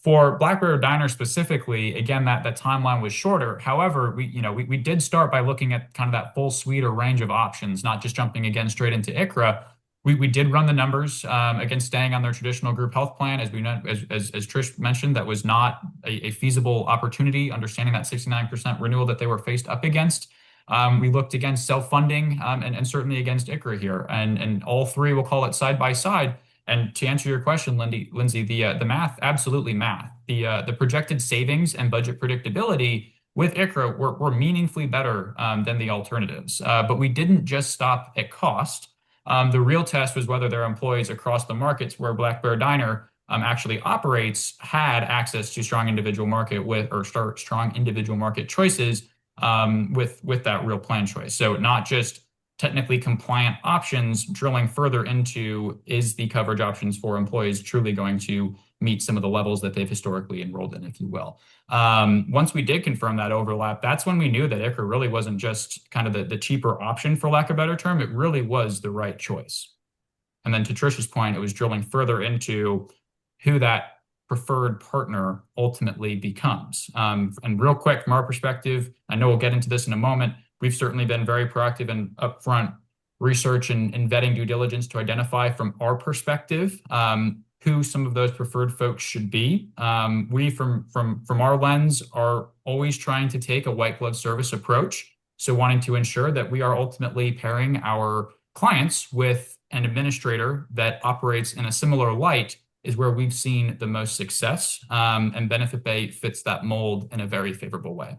For Black Bear Diner specifically, again, that timeline was shorter. However, we did start by looking at kind of that full suite or range of options, not just jumping again straight into ICHRA. We did run the numbers against staying on their traditional group health plan, as we know, as Trish mentioned, that was not a feasible opportunity. Understanding that 69% renewal that they were faced up against, we looked against self-funding and certainly against ICHRA here, and all three, we'll call it side by side. And to answer your question, Lindsay, the math, absolutely math. The projected savings and budget predictability with ICHRA were meaningfully better than the alternatives. But we didn't just stop at cost. The real test was whether their employees across the markets where Black Bear Diner actually operates had access to strong individual market strong individual market choices with that real plan choice. So not just technically compliant options, drilling further into, is the coverage options for employees truly going to meet some of the levels that they've historically enrolled in, if you will. Once we did confirm that overlap, that's when we knew that ICHRA really wasn't just kind of the cheaper option, for lack of a better term. It really was the right choice. And then to Trish's point, it was drilling further into who that preferred partner ultimately becomes. And real quick, from our perspective, I know we'll get into this in a moment, we've certainly been very proactive in upfront research and vetting due diligence to identify from our perspective who some of those preferred folks should be. We, from our lens, are always trying to take a white glove service approach. So wanting to ensure that we are ultimately pairing our clients with an administrator that operates in a similar light is where we've seen the most success, and Benefit Bay fits that mold in a very favorable way.